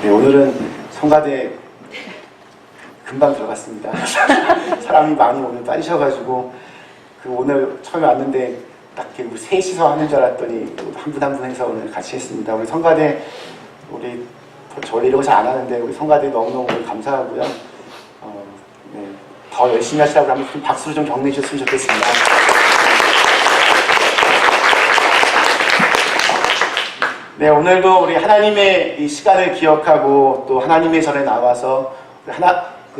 네, 오늘은 성가대 금방 들어갔습니다. 사람이 많이 오늘 빠지셔가지고 오늘 처음에 왔는데 딱 우리 셋이서 하는 줄 알았더니 한 분 한 분 해서 오늘 같이 했습니다. 우리 성가대 우리 저 원래 이런 거 잘 안 하는데 우리 성가대 너무너무 감사하고요. 네, 더 열심히 하시라고 한번 좀 박수로 좀 격려해 주셨으면 좋겠습니다. 네, 오늘도 우리 하나님의 이 시간을 기억하고 또 하나님의 전에 나와서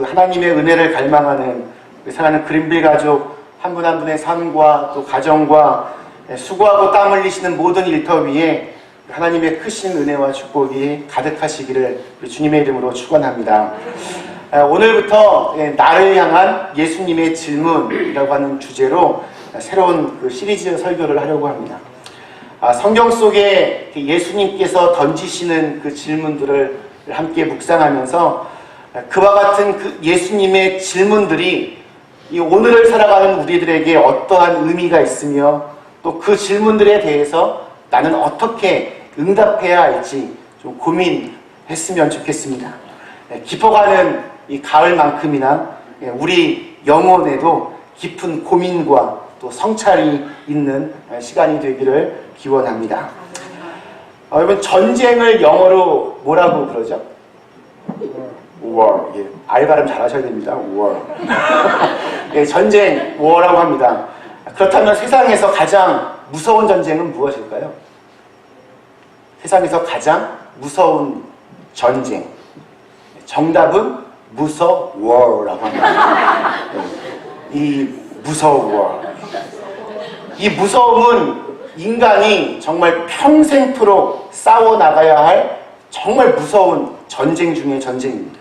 하나님의 은혜를 갈망하는 우리 사랑하는 그린빌 가족 한 분 한 분의 삶과 또 가정과 수고하고 땀 흘리시는 모든 일터 위에 하나님의 크신 은혜와 축복이 가득하시기를 주님의 이름으로 축원합니다. 오늘부터 나를 향한 예수님의 질문이라고 하는 주제로 새로운 시리즈 설교를 하려고 합니다. 성경 속에 예수님께서 던지시는 그 질문들을 함께 묵상하면서 그와 같은 그 예수님의 질문들이 이 오늘을 살아가는 우리들에게 어떠한 의미가 있으며 또 그 질문들에 대해서 나는 어떻게 응답해야 할지 좀 고민했으면 좋겠습니다. 깊어가는 이 가을만큼이나 우리 영혼에도 깊은 고민과 또 성찰이 있는 시간이 되기를 기원합니다. 여러분, 전쟁을 영어로 뭐라고 그러죠? war. 예, 알 발음 잘 하셔야 됩니다. war. 예, 전쟁, war라고 합니다. 그렇다면 세상에서 가장 무서운 전쟁은 무엇일까요? 세상에서 가장 무서운 전쟁. 정답은 무서워라고 합니다. 이 무서워. 이 무서움은 인간이 정말 평생토록 싸워나가야 할 정말 무서운 전쟁 중의 전쟁입니다.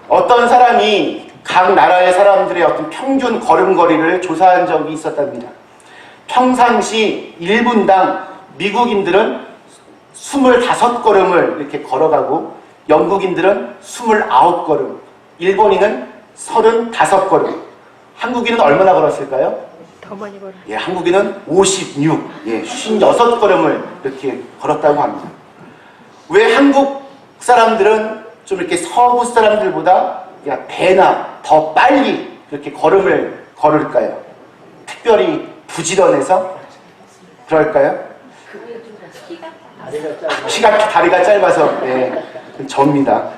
어떤 사람이 각 나라의 사람들의 어떤 평균 걸음걸이를 조사한 적이 있었답니다. 평상시 1분당 미국인들은 25걸음을 이렇게 걸어가고 영국인들은 29걸음, 일본인은 35걸음, 한국인은 얼마나 걸었을까요? 더 많이 걸어. 예, 한국인은 56, 56걸음을 이렇게 걸었다고 합니다. 왜 한국 사람들은 좀 이렇게 서구 사람들보다 배나 더 빨리 이렇게 걸음을 걸을까요? 특별히 부지런해서 그럴까요? 다리가 짧아서 접니다.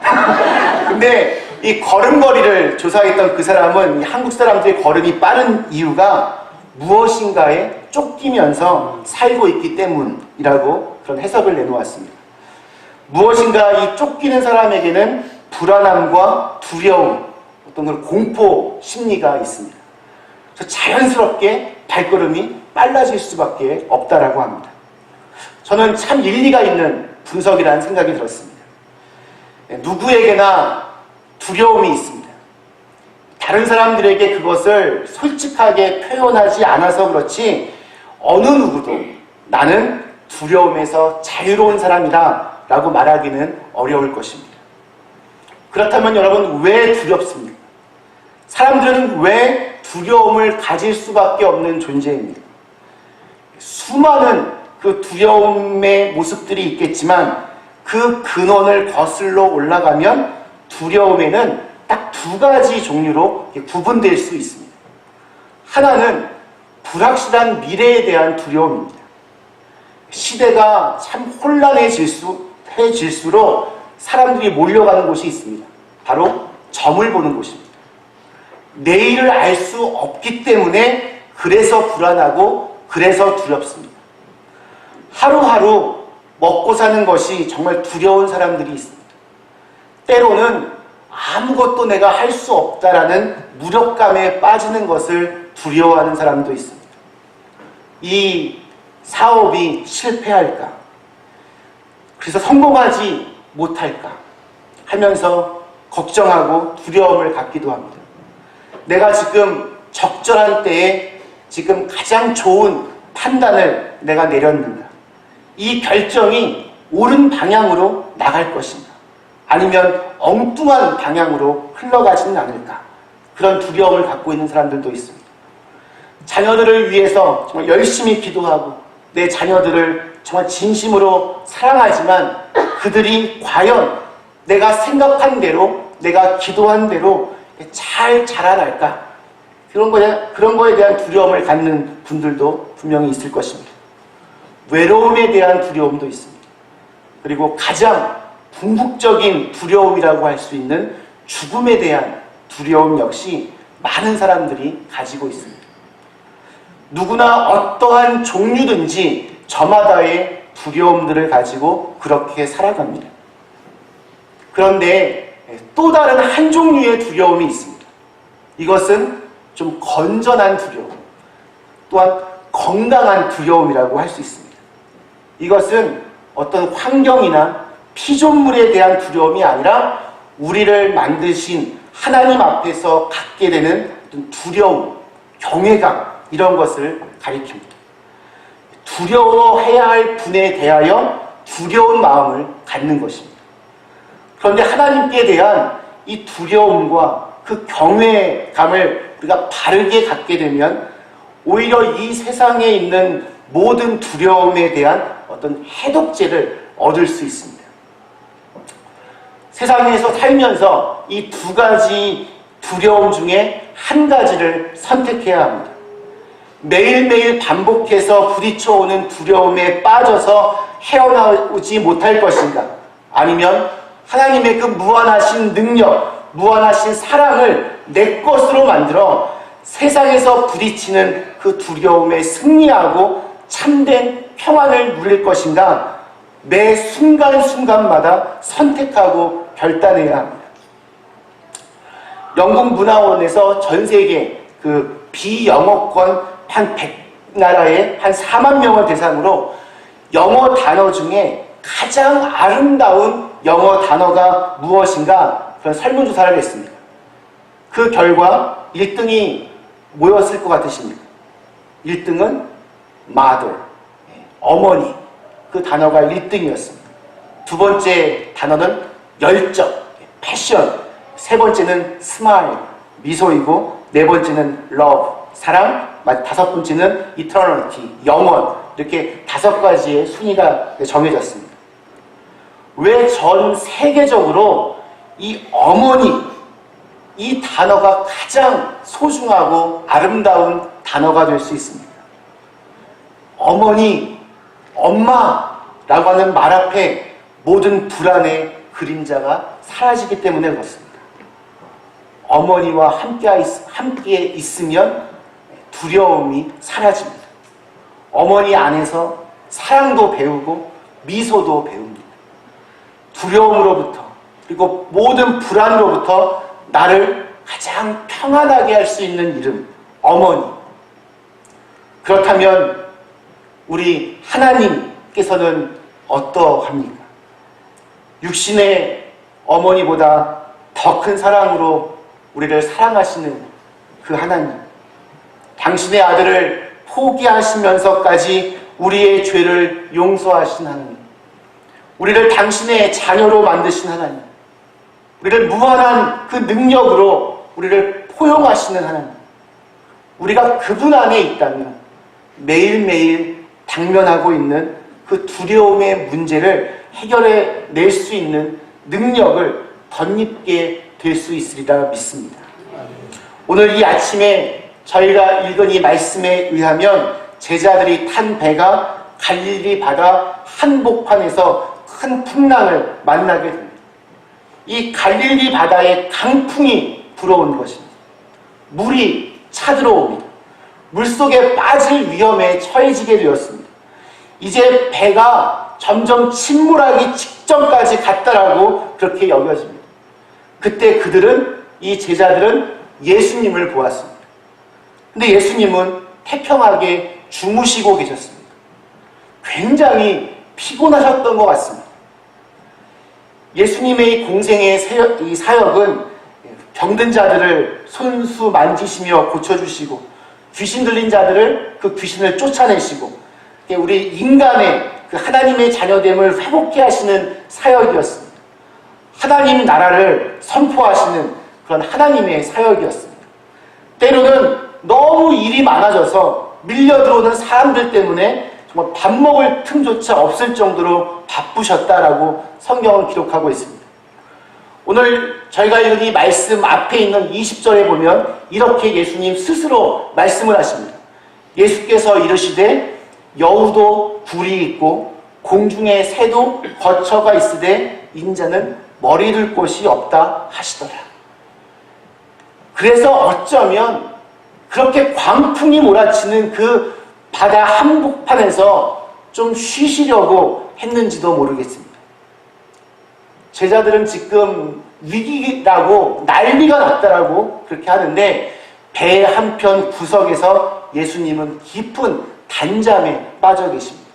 근데 이 걸음걸이를 조사했던 그 사람은 한국 사람들의 걸음이 빠른 이유가 무엇인가에 쫓기면서 살고 있기 때문이라고 그런 해석을 내놓았습니다. 무엇인가 이 쫓기는 사람에게는 불안함과 두려움, 어떤 그런 공포 심리가 있습니다. 그래서 자연스럽게 발걸음이 빨라질 수밖에 없다라고 합니다. 저는 참 일리가 있는 분석이라는 생각이 들었습니다. 누구에게나 두려움이 있습니다. 다른 사람들에게 그것을 솔직하게 표현하지 않아서 그렇지 어느 누구도 나는 두려움에서 자유로운 사람이다 라고 말하기는 어려울 것입니다. 그렇다면 여러분, 왜 두렵습니까? 사람들은 왜 두려움을 가질 수밖에 없는 존재입니다. 수많은 그 두려움의 모습들이 있겠지만 그 근원을 거슬러 올라가면 두려움에는 딱 두 가지 종류로 구분될 수 있습니다. 하나는 불확실한 미래에 대한 두려움입니다. 시대가 참 혼란해질수록 사람들이 몰려가는 곳이 있습니다. 바로 점을 보는 곳입니다. 내일을 알 수 없기 때문에 그래서 불안하고 그래서 두렵습니다. 하루하루 먹고 사는 것이 정말 두려운 사람들이 있습니다. 때로는 아무것도 내가 할 수 없다라는 무력감에 빠지는 것을 두려워하는 사람도 있습니다. 이 사업이 실패할까? 그래서 성공하지 못할까? 하면서 걱정하고 두려움을 갖기도 합니다. 내가 지금 적절한 때에 지금 가장 좋은 판단을 내가 내렸는가? 이 결정이 옳은 방향으로 나갈 것인가? 아니면 엉뚱한 방향으로 흘러가지는 않을까? 그런 두려움을 갖고 있는 사람들도 있습니다. 자녀들을 위해서 정말 열심히 기도하고 내 자녀들을 정말 진심으로 사랑하지만 그들이 과연 내가 생각한 대로, 내가 기도한 대로 잘 자라날까? 그런 거에 대한 두려움을 갖는 분들도 분명히 있을 것입니다. 외로움에 대한 두려움도 있습니다. 그리고 가장 궁극적인 두려움이라고 할 수 있는 죽음에 대한 두려움 역시 많은 사람들이 가지고 있습니다. 누구나 어떠한 종류든지 저마다의 두려움들을 가지고 그렇게 살아갑니다. 그런데 또 다른 한 종류의 두려움이 있습니다. 이것은 좀 건전한 두려움, 또한 건강한 두려움이라고 할 수 있습니다. 이것은 어떤 환경이나 피조물에 대한 두려움이 아니라 우리를 만드신 하나님 앞에서 갖게 되는 어떤 두려움, 경외감, 이런 것을 가리킵니다. 두려워해야 할 분에 대하여 두려운 마음을 갖는 것입니다. 그런데 하나님께 대한 이 두려움과 그 경외감을 우리가 바르게 갖게 되면 오히려 이 세상에 있는 모든 두려움에 대한 어떤 해독제를 얻을 수 있습니다. 세상에서 살면서 이 두 가지 두려움 중에 한 가지를 선택해야 합니다. 매일매일 반복해서 부딪혀오는 두려움에 빠져서 헤어나오지 못할 것인가? 아니면 하나님의 그 무한하신 능력, 무한하신 사랑을 내 것으로 만들어 세상에서 부딪히는 그 두려움에 승리하고 참된 평안을 누릴 것인가? 매 순간순간마다 선택하고 결단해야 합니다. 영국 문화원에서 전 세계 그 비영어권 한 100나라의 한 4만 명을 대상으로 영어 단어 중에 가장 아름다운 영어 단어가 무엇인가 그런 설문조사를 했습니다. 그 결과 1등이 뭐였을 것 같으십니까? 1등은 mother, 어머니. 그 단어가 1등이었습니다. 두 번째 단어는 열정, 패션. 세 번째는 smile, 미소이고 네 번째는 love, 사랑. 다섯 번째는 eternity, 영원. 이렇게 5가지의 순위가 정해졌습니다. 왜 전 세계적으로 이 어머니, 이 단어가 가장 소중하고 아름다운 단어가 될 수 있습니다. 어머니, 엄마라고 하는 말 앞에 모든 불안의 그림자가 사라지기 때문에 그렇습니다. 어머니와 함께 있으면 두려움이 사라집니다. 어머니 안에서 사랑도 배우고 미소도 배웁니다. 두려움으로부터 그리고 모든 불안으로부터 나를 가장 평안하게 할 수 있는 이름, 어머니. 그렇다면 우리 하나님께서는 어떠합니까? 육신의 어머니보다 더 큰 사랑으로 우리를 사랑하시는 그 하나님, 당신의 아들을 포기하시면서까지 우리의 죄를 용서하신 하나님, 우리를 당신의 자녀로 만드신 하나님, 우리를 무한한 그 능력으로 우리를 포용하시는 하나님, 우리가 그분 안에 있다면 매일매일 당면하고 있는 그 두려움의 문제를 해결해 낼 수 있는 능력을 덧입게 될 수 있으리라 믿습니다. 오늘 이 아침에 저희가 읽은 이 말씀에 의하면 제자들이 탄 배가 갈릴리 바다 한복판에서 큰 풍랑을 만나게 됩니다. 이 갈릴리 바다에 강풍이 불어온 것입니다. 물이 차들어옵니다. 물속에 빠질 위험에 처해지게 되었습니다. 이제 배가 점점 침몰하기 직전까지 갔다라고 그렇게 여겨집니다. 그때 이 제자들은 예수님을 보았습니다. 근데 예수님은 태평하게 주무시고 계셨습니다. 굉장히 피곤하셨던 것 같습니다. 예수님의 공생의 이 사역은 병든 자들을 손수 만지시며 고쳐주시고 귀신 들린 자들을 그 귀신을 쫓아내시고 우리 인간의 그 하나님의 자녀됨을 회복케 하시는 사역이었습니다. 하나님 나라를 선포하시는 그런 하나님의 사역이었습니다. 때로는 너무 일이 많아져서 밀려 들어오는 사람들 때문에 정말 밥 먹을 틈조차 없을 정도로 바쁘셨다라고 성경은 기록하고 있습니다. 오늘 저희가 읽은 이 말씀 앞에 있는 20절에 보면 이렇게 예수님 스스로 말씀을 하십니다. 예수께서 이르시되 여우도 굴이 있고 공중의 새도 거처가 있으되 인자는 머리 둘 곳이 없다 하시더라. 그래서 어쩌면 그렇게 광풍이 몰아치는 그 바다 한복판에서 좀 쉬시려고 했는지도 모르겠습니다. 제자들은 지금 위기라고 난리가 났다라고 그렇게 하는데 배 한편 구석에서 예수님은 깊은 단잠에 빠져 계십니다.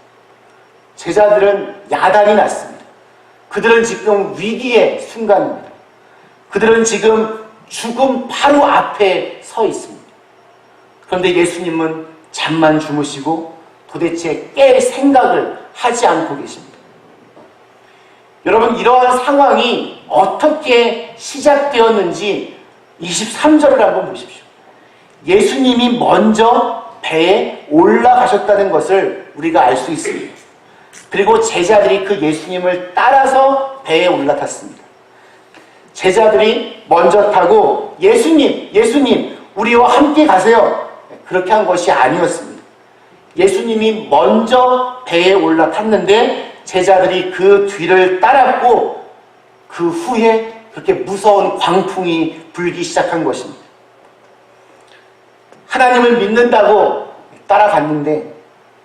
제자들은 야단이 났습니다. 그들은 지금 위기의 순간입니다. 그들은 지금 죽음 바로 앞에 서 있습니다. 그런데 예수님은 잠만 주무시고 도대체 깰 생각을 하지 않고 계십니다. 여러분, 이러한 상황이 어떻게 시작되었는지 23절을 한번 보십시오. 예수님이 먼저 배에 올라가셨다는 것을 우리가 알 수 있습니다. 그리고 제자들이 그 예수님을 따라서 배에 올라탔습니다. 제자들이 먼저 타고 예수님, 우리와 함께 가세요. 그렇게 한 것이 아니었습니다. 예수님이 먼저 배에 올라탔는데 제자들이 그 뒤를 따랐고 그 후에 그렇게 무서운 광풍이 불기 시작한 것입니다. 하나님을 믿는다고 따라갔는데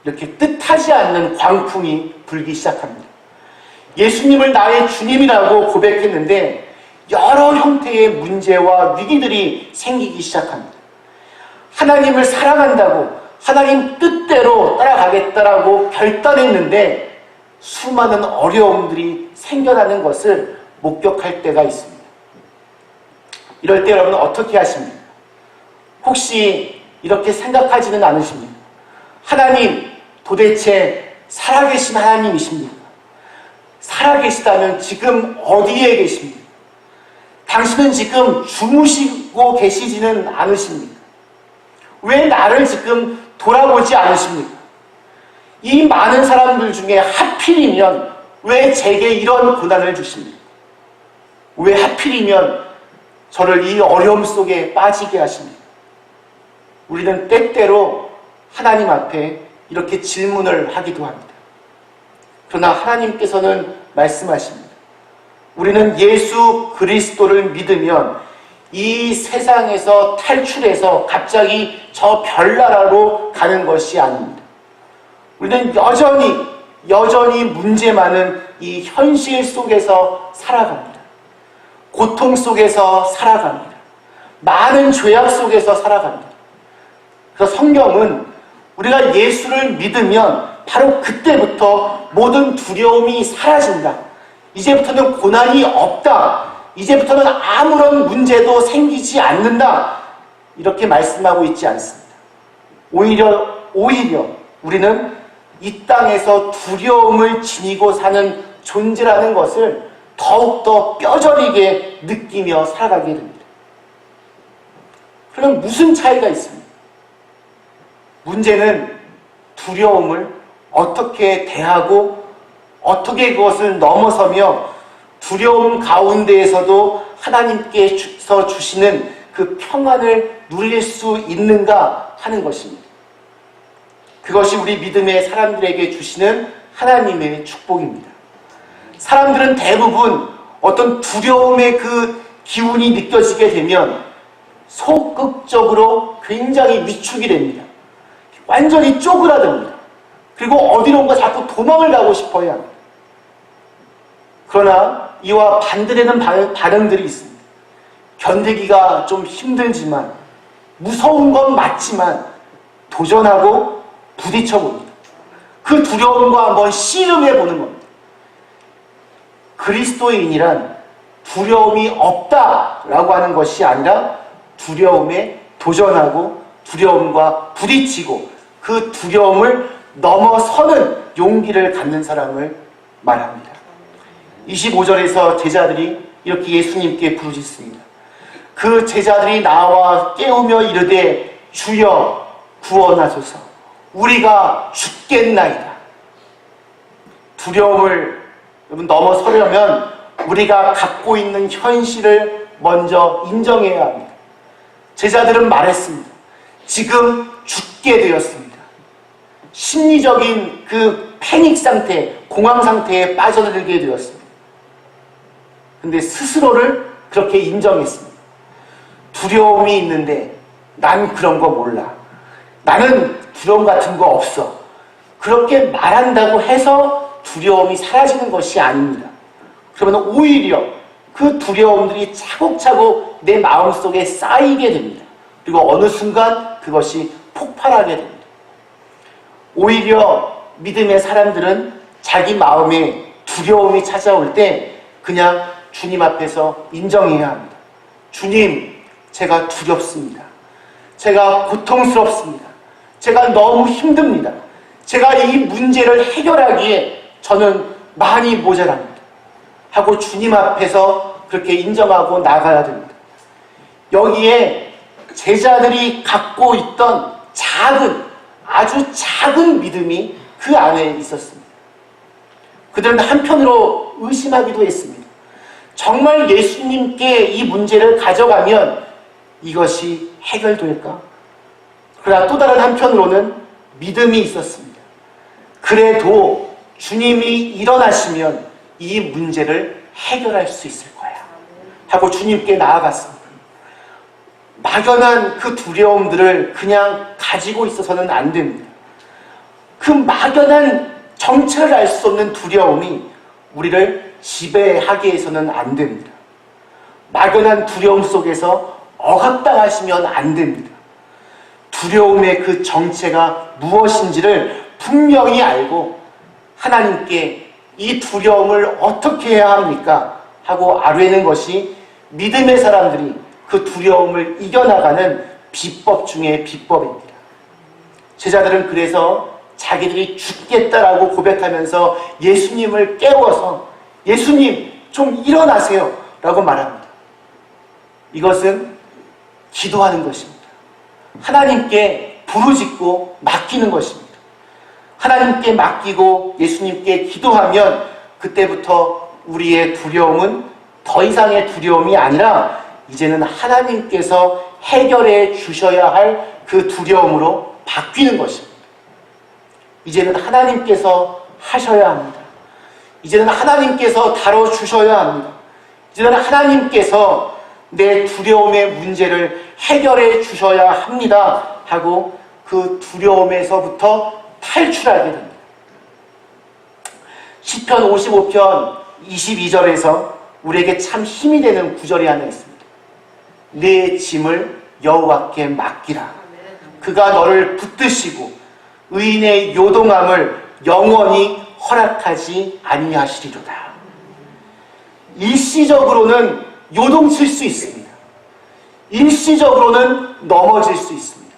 이렇게 뜻하지 않는 광풍이 불기 시작합니다. 예수님을 나의 주님이라고 고백했는데 여러 형태의 문제와 위기들이 생기기 시작합니다. 하나님을 사랑한다고 하나님 뜻대로 따라가겠다라고 결단했는데 수많은 어려움들이 생겨나는 것을 목격할 때가 있습니다. 이럴 때 여러분 어떻게 하십니까? 혹시 이렇게 생각하지는 않으십니까? 하나님 도대체 살아계신 하나님이십니까? 살아계시다면 지금 어디에 계십니까? 당신은 지금 주무시고 계시지는 않으십니까? 왜 나를 지금 돌아보지 않으십니까? 이 많은 사람들 중에 하필이면 왜 제게 이런 고난을 주십니까? 왜 하필이면 저를 이 어려움 속에 빠지게 하십니까? 우리는 때때로 하나님 앞에 이렇게 질문을 하기도 합니다. 그러나 하나님께서는 말씀하십니다. 우리는 예수 그리스도를 믿으면 이 세상에서 탈출해서 갑자기 저 별나라로 가는 것이 아닙니다. 우리는 여전히 문제 많은 이 현실 속에서 살아갑니다. 고통 속에서 살아갑니다. 많은 죄악 속에서 살아갑니다. 그래서 성경은 우리가 예수를 믿으면 바로 그때부터 모든 두려움이 사라진다. 이제부터는 고난이 없다. 이제부터는 아무런 문제도 생기지 않는다. 이렇게 말씀하고 있지 않습니다. 오히려 우리는 이 땅에서 두려움을 지니고 사는 존재라는 것을 더욱더 뼈저리게 느끼며 살아가게 됩니다. 그러면 무슨 차이가 있습니까? 문제는 두려움을 어떻게 대하고 어떻게 그것을 넘어서며 두려움 가운데에서도 하나님께서 주시는 그 평안을 누릴 수 있는가 하는 것입니다. 그것이 우리 믿음의 사람들에게 주시는 하나님의 축복입니다. 사람들은 대부분 어떤 두려움의 그 기운이 느껴지게 되면 소극적으로 굉장히 위축이 됩니다. 완전히 쪼그라듭니다. 그리고 어디론가 자꾸 도망을 가고 싶어야 합니다. 그러나 이와 반대되는 반응들이 있습니다. 견디기가 좀 힘들지만 무서운 건 맞지만 도전하고 부딪혀봅니다. 그 두려움과 한번 씨름해보는 겁니다. 그리스도인이란 두려움이 없다라고 하는 것이 아니라 두려움에 도전하고 두려움과 부딪히고 그 두려움을 넘어서는 용기를 갖는 사람을 말합니다. 25절에서 제자들이 이렇게 예수님께 부르짖습니다. 그 제자들이 나와 깨우며 이르되 주여 구원하소서. 우리가 죽겠나이다. 두려움을 넘어서려면 우리가 갖고 있는 현실을 먼저 인정해야 합니다. 제자들은 말했습니다. 지금 죽게 되었습니다. 심리적인 그 패닉 상태, 공황 상태에 빠져들게 되었습니다. 근데 스스로를 그렇게 인정했습니다. 두려움이 있는데 난 그런 거 몰라. 나는 두려움 같은 거 없어. 그렇게 말한다고 해서 두려움이 사라지는 것이 아닙니다. 그러면 오히려 그 두려움들이 차곡차곡 내 마음속에 쌓이게 됩니다. 그리고 어느 순간 그것이 폭발하게 됩니다. 오히려 믿음의 사람들은 자기 마음에 두려움이 찾아올 때 그냥 주님 앞에서 인정해야 합니다. 주님, 제가 두렵습니다. 제가 고통스럽습니다. 제가 너무 힘듭니다. 제가 이 문제를 해결하기에 저는 많이 모자랍니다. 하고 주님 앞에서 그렇게 인정하고 나가야 됩니다. 여기에 제자들이 갖고 있던 아주 작은 믿음이 그 안에 있었습니다. 그들은 한편으로 의심하기도 했습니다. 정말 예수님께 이 문제를 가져가면 이것이 해결될까? 그러나 또 다른 한편으로는 믿음이 있었습니다. 그래도 주님이 일어나시면 이 문제를 해결할 수 있을 거야 하고 주님께 나아갔습니다. 막연한 그 두려움들을 그냥 가지고 있어서는 안 됩니다. 그 막연한 정체를 알 수 없는 두려움이 우리를 지배하게 해서는 안 됩니다. 막연한 두려움 속에서 억압당하시면 안 됩니다. 두려움의 그 정체가 무엇인지를 분명히 알고 하나님께 이 두려움을 어떻게 해야 합니까? 하고 아뢰는 것이 믿음의 사람들이 그 두려움을 이겨나가는 비법 중의 비법입니다. 제자들은 그래서 자기들이 죽겠다라고 고백하면서 예수님을 깨워서 예수님 좀 일어나세요 라고 말합니다. 이것은 기도하는 것입니다. 하나님께 부르짖고 맡기는 것입니다. 하나님께 맡기고 예수님께 기도하면 그때부터 우리의 두려움은 더 이상의 두려움이 아니라 이제는 하나님께서 해결해 주셔야 할 그 두려움으로 바뀌는 것입니다. 이제는 하나님께서 하셔야 합니다. 이제는 하나님께서 다뤄주셔야 합니다. 이제는 하나님께서 내 두려움의 문제를 해결해 주셔야 합니다 하고 그 두려움에서부터 탈출하게 됩니다. 시편 55편 22절에서 우리에게 참 힘이 되는 구절이 하나 있습니다. 내 짐을 여호와께 맡기라. 그가 너를 붙드시고 의인의 요동함을 영원히 허락하지 아니하시리로다. 일시적으로는 요동칠 수 있습니다. 일시적으로는 넘어질 수 있습니다.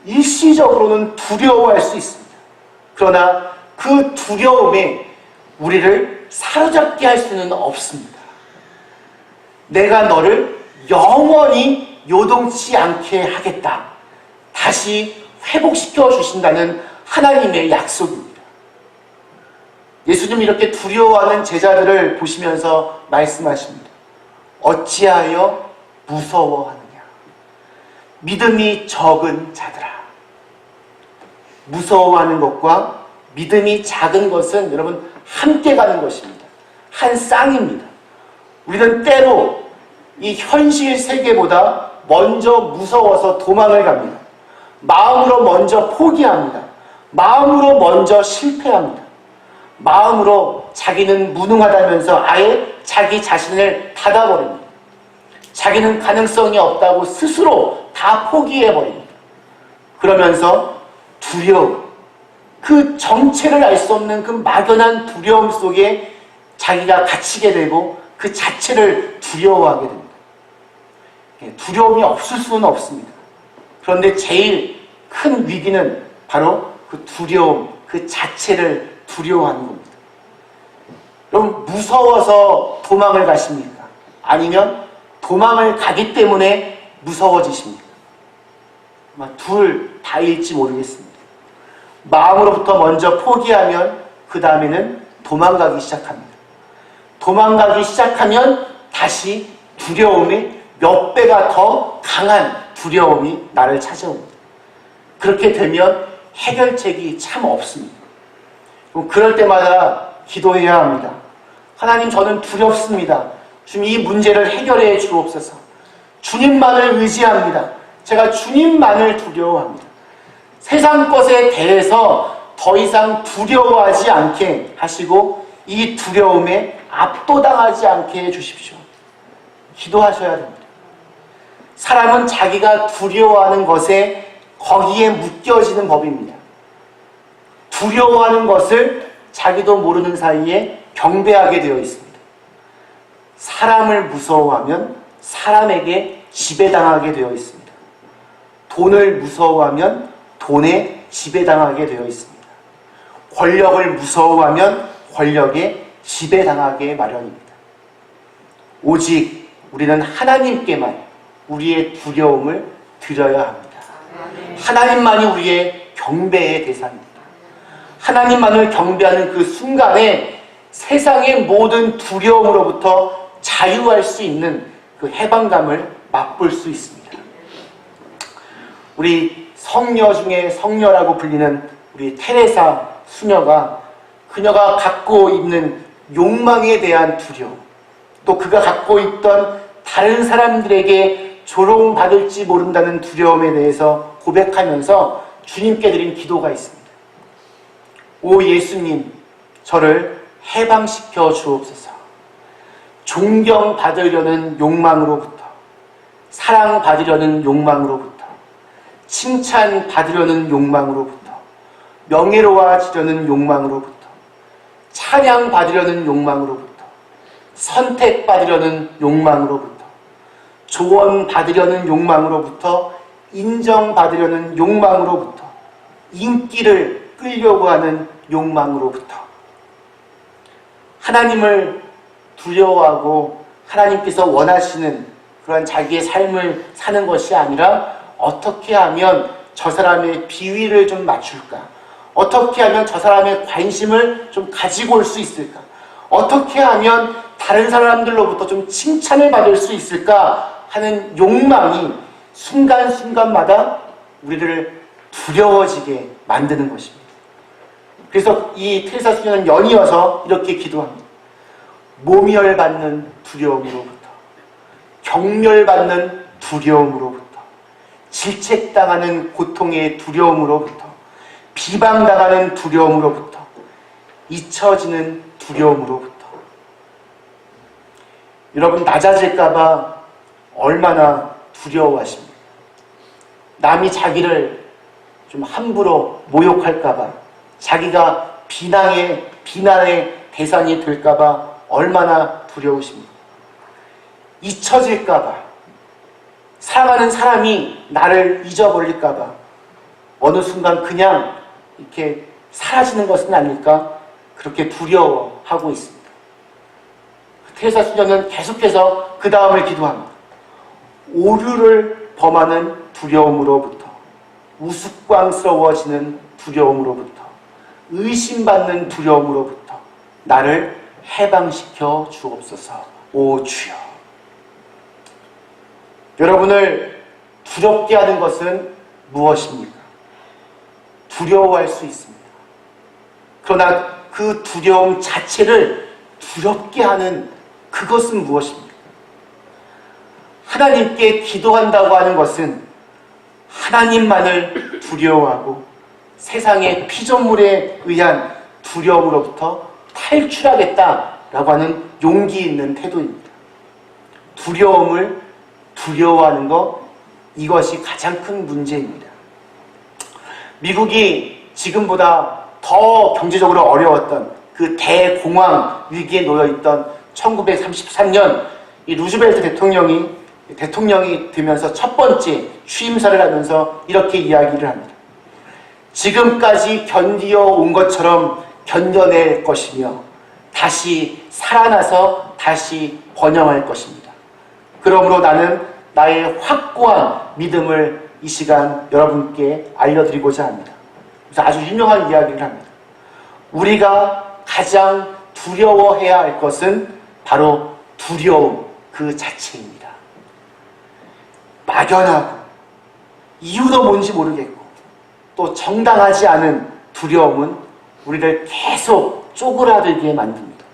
일시적으로는 두려워할 수 있습니다. 그러나 그 두려움에 우리를 사로잡게 할 수는 없습니다. 내가 너를 영원히 요동치 않게 하겠다. 다시 회복시켜 주신다는 하나님의 약속입니다. 예수님이 이렇게 두려워하는 제자들을 보시면서 말씀하십니다. 어찌하여 무서워하느냐? 믿음이 적은 자들아. 무서워하는 것과 믿음이 작은 것은 여러분 함께 가는 것입니다. 한 쌍입니다. 우리는 때로 이 현실 세계보다 먼저 무서워서 도망을 갑니다. 마음으로 먼저 포기합니다. 마음으로 먼저 실패합니다. 마음으로 자기는 무능하다면서 아예 자기 자신을 닫아버립니다. 자기는 가능성이 없다고 스스로 다 포기해버립니다. 그러면서 두려움, 그 정체를 알 수 없는 그 막연한 두려움 속에 자기가 갇히게 되고 그 자체를 두려워하게 됩니다. 두려움이 없을 수는 없습니다. 그런데 제일 큰 위기는 바로 그 두려움, 그 자체를 두려워하는 겁니다. 여러분, 무서워서 도망을 가십니까? 아니면 도망을 가기 때문에 무서워지십니까? 아마 둘 다일지 모르겠습니다. 마음으로부터 먼저 포기하면 그 다음에는 도망가기 시작합니다. 도망가기 시작하면 다시 두려움이 몇 배가 더 강한 두려움이 나를 찾아옵니다. 그렇게 되면 해결책이 참 없습니다. 그럴 때마다 기도해야 합니다. 하나님, 저는 두렵습니다. 주님, 이 문제를 해결해 주옵소서. 주님만을 의지합니다. 제가 주님만을 두려워합니다. 세상 것에 대해서 더 이상 두려워하지 않게 하시고 이 두려움에 압도당하지 않게 해주십시오. 기도하셔야 됩니다. 사람은 자기가 두려워하는 것에 거기에 묶여지는 법입니다. 두려워하는 것을 자기도 모르는 사이에 경배하게 되어 있습니다. 사람을 무서워하면 사람에게 지배당하게 되어 있습니다. 돈을 무서워하면 돈에 지배당하게 되어 있습니다. 권력을 무서워하면 권력에 지배당하게 마련입니다. 오직 우리는 하나님께만 우리의 두려움을 드려야 합니다. 하나님만이 우리의 경배의 대상입니다. 하나님만을 경배하는 그 순간에 세상의 모든 두려움으로부터 자유할 수 있는 그 해방감을 맛볼 수 있습니다. 우리 성녀 중에 성녀라고 불리는 우리 테레사 수녀가 그녀가 갖고 있는 욕망에 대한 두려움, 또 그가 갖고 있던 다른 사람들에게 조롱받을지 모른다는 두려움에 대해서 고백하면서 주님께 드린 기도가 있습니다. 오 예수님, 저를 해방시켜 주옵소서. 존경받으려는 욕망으로부터, 사랑받으려는 욕망으로부터, 칭찬받으려는 욕망으로부터, 명예로워지려는 욕망으로부터, 찬양받으려는 욕망으로부터, 선택받으려는 욕망으로부터, 조언받으려는 욕망으로부터, 인정받으려는 욕망으로부터, 인기를 끌려고 하는 욕망으로부터, 하나님을 두려워하고 하나님께서 원하시는 그런 자기의 삶을 사는 것이 아니라 어떻게 하면 저 사람의 비위를 좀 맞출까? 어떻게 하면 저 사람의 관심을 좀 가지고 올 수 있을까? 어떻게 하면 다른 사람들로부터 좀 칭찬을 받을 수 있을까? 하는 욕망이 순간순간마다 우리를 두려워지게 만드는 것입니다. 그래서 이 테레사 수녀는 연이어서 이렇게 기도합니다. 모멸받는 두려움으로부터, 경멸받는 두려움으로부터, 질책당하는 고통의 두려움으로부터, 비방당하는 두려움으로부터, 잊혀지는 두려움으로부터. 여러분, 낮아질까봐 얼마나 두려워하십니까? 남이 자기를 좀 함부로 모욕할까봐, 자기가 비난의 대상이 될까봐 얼마나 두려우십니까? 잊혀질까봐, 사랑하는 사람이 나를 잊어버릴까봐 어느 순간 그냥 이렇게 사라지는 것은 아닐까? 그렇게 두려워하고 있습니다. 테레사 수녀는 계속해서 그 다음을 기도합니다. 오류를 범하는 두려움으로부터, 우스꽝스러워지는 두려움으로부터, 의심받는 두려움으로부터 나를 해방시켜 주옵소서. 오 주여. 여러분을 두렵게 하는 것은 무엇입니까? 두려워할 수 있습니다. 그러나 그 두려움 자체를 두렵게 하는 그것은 무엇입니까? 하나님께 기도한다고 하는 것은 하나님만을 두려워하고 세상의 피조물에 의한 두려움으로부터 탈출하겠다라고 하는 용기 있는 태도입니다. 두려움을 두려워하는 것, 이것이 가장 큰 문제입니다. 미국이 지금보다 더 경제적으로 어려웠던 그 대공황 위기에 놓여있던 1933년 이 루즈벨트 대통령이 되면서 첫 번째 취임사를 하면서 이렇게 이야기를 합니다. 지금까지 견디어 온 것처럼 견뎌낼 것이며 다시 살아나서 다시 번영할 것입니다. 그러므로 나는 나의 확고한 믿음을 이 시간 여러분께 알려드리고자 합니다. 그래서 아주 유명한 이야기를 합니다. 우리가 가장 두려워해야 할 것은 바로 두려움 그 자체입니다. 막연하고 이유도 뭔지 모르겠고 또 정당하지 않은 두려움은 우리를 계속 쪼그라들게 만듭니다.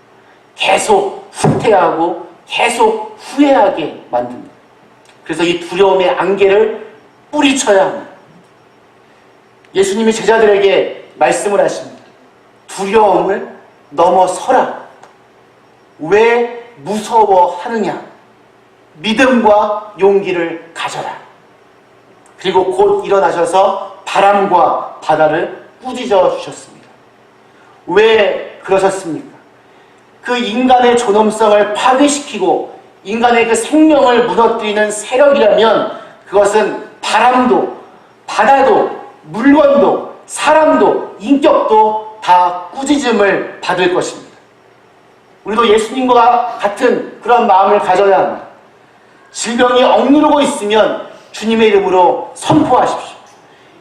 계속 후퇴하고 계속 후회하게 만듭니다. 그래서 이 두려움의 안개를 뿌리쳐야 합니다. 예수님이 제자들에게 말씀을 하십니다. 두려움을 넘어서라. 왜 무서워하느냐? 믿음과 용기를 가져라. 그리고 곧 일어나셔서 바람과 바다를 꾸짖어 주셨습니다. 왜 그러셨습니까? 그 인간의 존엄성을 파괴시키고 인간의 그 생명을 무너뜨리는 세력이라면 그것은 바람도, 바다도, 물건도, 사람도, 인격도 다 꾸짖음을 받을 것입니다. 우리도 예수님과 같은 그런 마음을 가져야 합니다. 질병이 억누르고 있으면 주님의 이름으로 선포하십시오.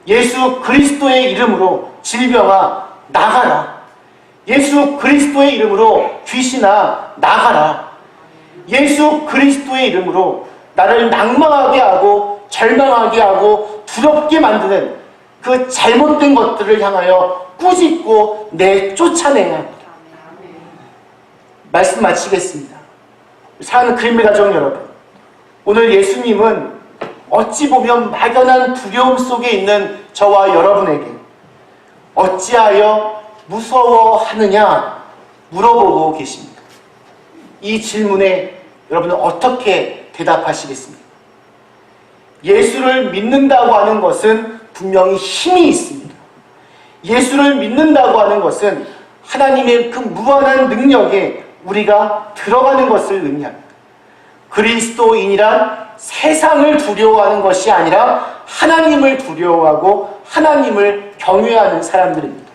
예수 그리스도의 이름으로 질병아 나가라. 예수 그리스도의 이름으로 귀신아 나가라. 예수 그리스도의 이름으로 나를 낭망하게 하고 절망하게 하고 두렵게 만드는 그 잘못된 것들을 향하여 꾸짖고 내쫓아내야 합니다. 말씀 마치겠습니다. 사랑하는 그린빌 가족 여러분, 오늘 예수님은 어찌 보면 막연한 두려움 속에 있는 저와 여러분에게 어찌하여 무서워하느냐 물어보고 계십니다. 이 질문에 여러분은 어떻게 대답하시겠습니까? 예수를 믿는다고 하는 것은 분명히 힘이 있습니다. 예수를 믿는다고 하는 것은 하나님의 그 무한한 능력에 우리가 들어가는 것을 의미합니다. 그리스도인이란 세상을 두려워하는 것이 아니라 하나님을 두려워하고 하나님을 경외하는 사람들입니다.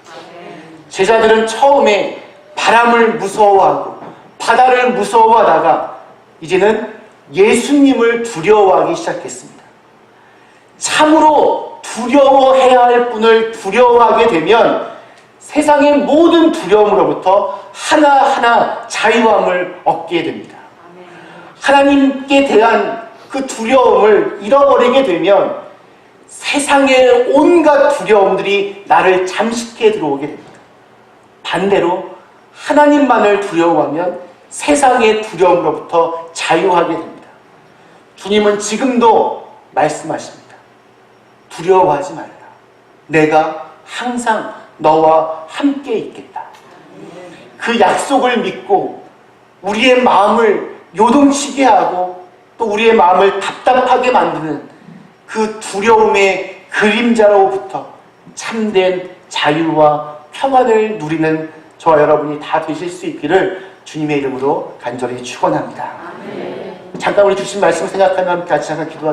제자들은 처음에 바람을 무서워하고 바다를 무서워하다가 이제는 예수님을 두려워하기 시작했습니다. 참으로 두려워해야 할 분을 두려워하게 되면 세상의 모든 두려움으로부터 하나하나 자유함을 얻게 됩니다. 하나님께 대한 그 두려움을 잃어버리게 되면 세상의 온갖 두려움들이 나를 잠식해 들어오게 됩니다. 반대로 하나님만을 두려워하면 세상의 두려움으로부터 자유하게 됩니다. 주님은 지금도 말씀하십니다. 두려워하지 말라. 내가 항상 너와 함께 있겠다. 그 약속을 믿고 우리의 마음을 요동치게 하고 또 우리의 마음을 답답하게 만드는 그 두려움의 그림자로부터 참된 자유와 평안을 누리는 저와 여러분이 다 되실 수 있기를 주님의 이름으로 간절히 축원합니다. 잠깐 우리 주신 말씀 생각하면 같이 잠깐 기도하겠습니다.